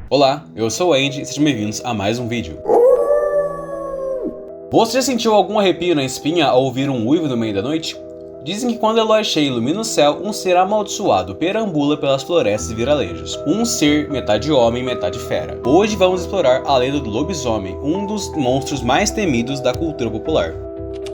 Olá, eu sou o Andy e sejam bem-vindos a mais um vídeo. Você já sentiu algum arrepio na espinha ao ouvir um uivo no meio da noite? Dizem que quando a lua cheia ilumina o céu, um ser amaldiçoado perambula pelas florestas e viralejos. Um ser metade homem, metade fera. Hoje vamos explorar a lenda do lobisomem, um dos monstros mais temidos da cultura popular.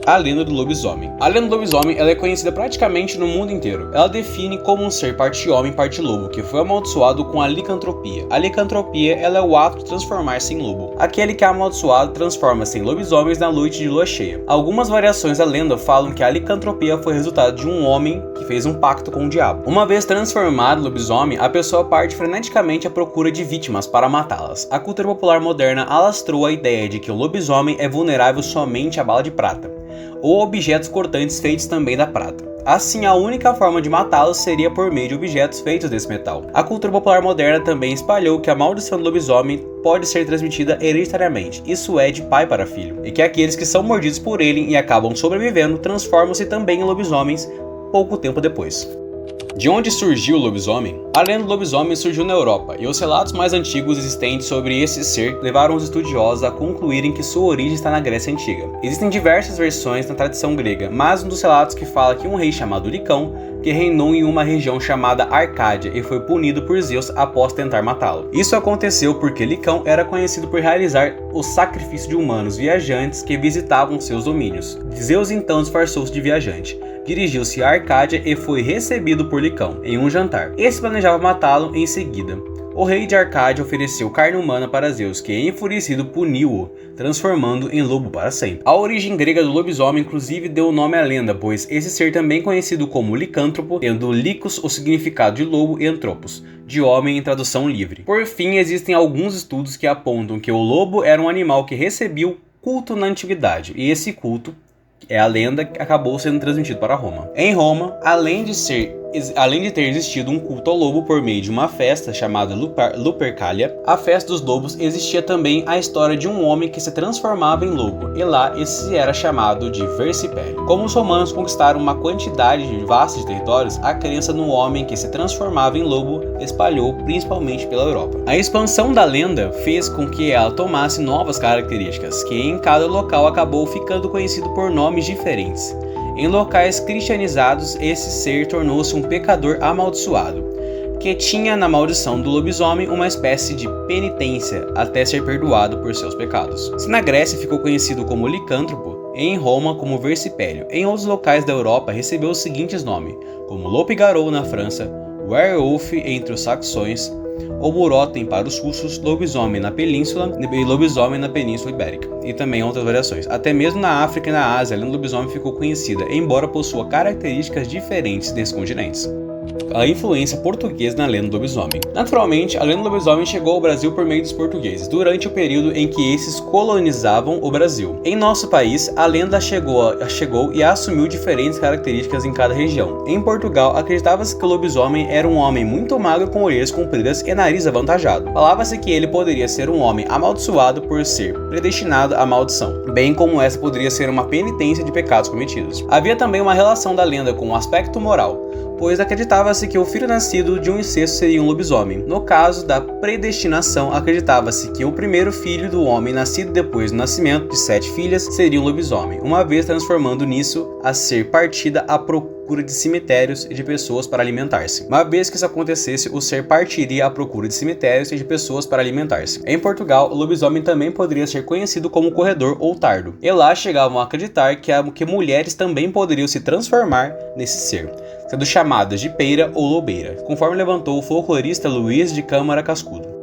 A lenda do lobisomem. A lenda do lobisomem ela é conhecida praticamente no mundo inteiro. Ela define como um ser parte homem, parte lobo, que foi amaldiçoado com a licantropia. A licantropia ela é o ato de transformar-se em lobo. Aquele que é amaldiçoado transforma-se em lobisomens na noite de lua cheia. Algumas variações da lenda falam que a licantropia foi resultado de um homem que fez um pacto com o diabo. Uma vez transformado em lobisomem, a pessoa parte freneticamente à procura de vítimas para matá-las. A cultura popular moderna alastrou a ideia de que o lobisomem é vulnerável somente à bala de prata, ou objetos cortantes feitos também da prata. Assim, a única forma de matá-los seria por meio de objetos feitos desse metal. A cultura popular moderna também espalhou que a maldição do lobisomem pode ser transmitida hereditariamente, isso é, de pai para filho, e que aqueles que são mordidos por ele e acabam sobrevivendo transformam-se também em lobisomens pouco tempo depois. De onde surgiu o lobisomem? A lenda do lobisomem surgiu na Europa, e os relatos mais antigos existentes sobre esse ser levaram os estudiosos a concluírem que sua origem está na Grécia Antiga. Existem diversas versões na tradição grega, mas um dos relatos que fala que um rei chamado Licão, que reinou em uma região chamada Arcádia e foi punido por Zeus após tentar matá-lo. Isso aconteceu porque Licão era conhecido por realizar o sacrifício de humanos viajantes que visitavam seus domínios. Zeus então disfarçou-se de viajante, dirigiu-se a Arcádia e foi recebido por Licão em um jantar. Esse planejava matá-lo em seguida. O rei de Arcádia ofereceu carne humana para Zeus, que enfurecido puniu-o, transformando em lobo para sempre. A origem grega do lobisomem inclusive deu o nome à lenda, pois esse ser também conhecido como licântropo, tendo licos o significado de lobo e antropos, de homem em tradução livre. Por fim, existem alguns estudos que apontam que o lobo era um animal que recebeu culto na antiguidade, e esse culto a lenda que acabou sendo transmitido para Roma. Em Roma, além de ter existido um culto ao lobo por meio de uma festa chamada Lupercalia, a festa dos lobos, existia também a história de um homem que se transformava em lobo, e lá esse era chamado de Versipélio. Como os romanos conquistaram uma quantidade vasta de territórios, a crença no homem que se transformava em lobo espalhou principalmente pela Europa. A expansão da lenda fez com que ela tomasse novas características, que em cada local acabou ficando conhecido por nomes diferentes. Em locais cristianizados, esse ser tornou-se um pecador amaldiçoado, que tinha na maldição do lobisomem uma espécie de penitência até ser perdoado por seus pecados. Se na Grécia ficou conhecido como licântropo, em Roma como Versipélio. Em outros locais da Europa recebeu os seguintes nomes, como loup-garou na França, werewolf entre os saxões, oburotem para os russos, lobisomem na península e lobisomem na Península Ibérica, e também outras variações. Até mesmo na África e na Ásia, a lenda do lobisomem ficou conhecida, embora possua características diferentes desses continentes. A influência portuguesa na lenda do lobisomem. Naturalmente, a lenda do lobisomem chegou ao Brasil por meio dos portugueses, durante o período em que esses colonizavam o Brasil. Em nosso país, a lenda chegou e assumiu diferentes características em cada região. Em Portugal, acreditava-se que o lobisomem era um homem muito magro com orelhas compridas e nariz avantajado. Falava-se que ele poderia ser um homem amaldiçoado por ser predestinado à maldição, bem como essa poderia ser uma penitência de pecados cometidos. Havia também uma relação da lenda com o aspecto moral, pois acreditava-se que o filho nascido de um incesto seria um lobisomem. No caso da predestinação, acreditava-se que o primeiro filho do homem nascido depois do nascimento de 7 filhas seria um lobisomem, uma vez transformando nisso a ser partida à procura de cemitérios e de pessoas para alimentar-se. Uma vez que isso acontecesse, o ser partiria à procura de cemitérios e de pessoas para alimentar-se. Em Portugal, o lobisomem também poderia ser conhecido como corredor ou tardo, e lá chegavam a acreditar que mulheres também poderiam se transformar nesse ser, sendo chamadas de peira ou lobeira, conforme levantou o folclorista Luiz de Câmara Cascudo.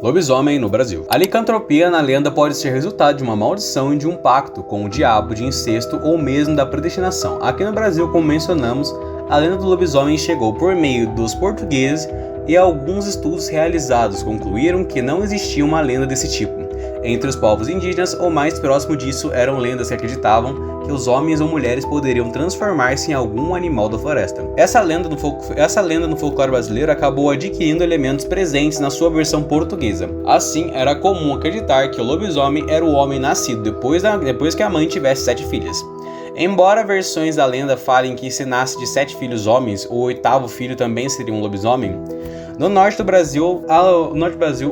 Lobisomem no Brasil. A licantropia na lenda pode ser resultado de uma maldição e de um pacto com o diabo, de incesto ou mesmo da predestinação. Aqui no Brasil, como mencionamos, a lenda do lobisomem chegou por meio dos portugueses e alguns estudos realizados concluíram que não existia uma lenda desse tipo. Entre os povos indígenas, o mais próximo disso eram lendas que acreditavam que os homens ou mulheres poderiam transformar-se em algum animal da floresta. Essa lenda no folclore brasileiro acabou adquirindo elementos presentes na sua versão portuguesa. Assim, era comum acreditar que o lobisomem era o homem nascido depois que a mãe tivesse 7 filhas. Embora versões da lenda falem que se nasce de 7 filhos homens, o 8º filho também seria um lobisomem, No norte do Brasil,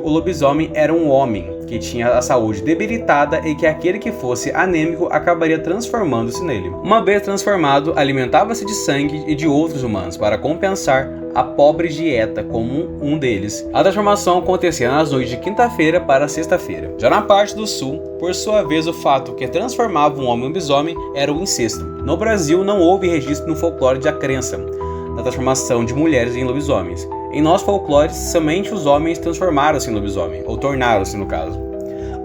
o lobisomem era um homem que tinha a saúde debilitada e que aquele que fosse anêmico acabaria transformando-se nele. Uma vez transformado, alimentava-se de sangue e de outros humanos para compensar a pobre dieta comum um deles. A transformação acontecia nas noites de quinta-feira para sexta-feira. Já na parte do sul, por sua vez, o fato que transformava um homem em lobisomem era o incesto. No Brasil, não houve registro no folclore da crença da transformação de mulheres em lobisomens. Em nosso folclore, somente os homens transformaram-se em lobisomem, ou tornaram-se no caso.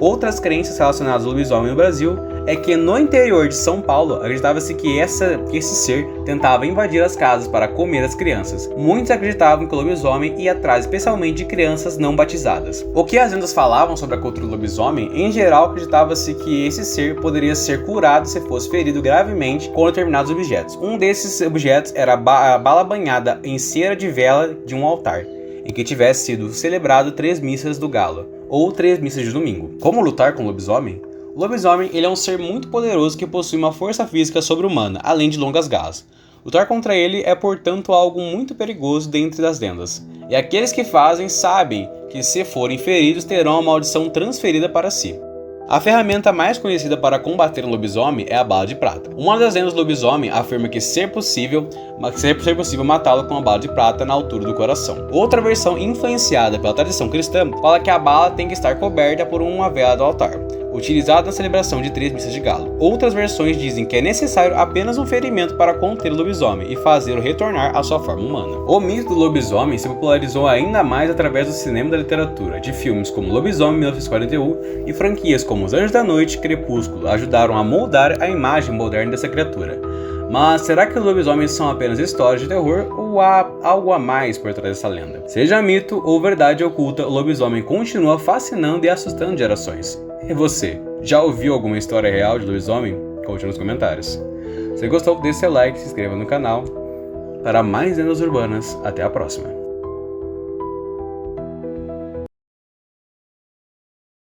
Outras crenças relacionadas ao lobisomem no Brasil é que no interior de São Paulo acreditava-se que esse ser tentava invadir as casas para comer as crianças. Muitos acreditavam que o lobisomem ia atrás especialmente de crianças não batizadas. O que as lendas falavam sobre a cultura do lobisomem, em geral acreditava-se que esse ser poderia ser curado se fosse ferido gravemente com determinados objetos. Um desses objetos era a bala banhada em cera de vela de um altar, em que tivesse sido celebrado 3 missas do galo, ou 3 missas de domingo. Como lutar com o lobisomem? O lobisomem ele é um ser muito poderoso que possui uma força física sobre-humana, além de longas garras. Lutar contra ele é, portanto, algo muito perigoso dentre das lendas. E aqueles que fazem sabem que, se forem feridos, terão a maldição transferida para si. A ferramenta mais conhecida para combater um lobisomem é a bala de prata. Uma das lendas do lobisomem afirma que ser possível matá-lo com uma bala de prata na altura do coração. Outra versão, influenciada pela tradição cristã, fala que a bala tem que estar coberta por uma vela do altar, utilizada na celebração de 3 missas de galo. Outras versões dizem que é necessário apenas um ferimento para conter o lobisomem e fazê-lo retornar à sua forma humana. O mito do lobisomem se popularizou ainda mais através do cinema e da literatura, de filmes como Lobisomem 1941 e franquias como Os Anjos da Noite e Crepúsculo ajudaram a moldar a imagem moderna dessa criatura. Mas será que os lobisomens são apenas histórias de terror ou há algo a mais por trás dessa lenda? Seja mito ou verdade oculta, o lobisomem continua fascinando e assustando gerações. E você, já ouviu alguma história real de lobisomem? Conte nos comentários. Se gostou, deixe seu like e se inscreva no canal. Para mais lendas urbanas, até a próxima.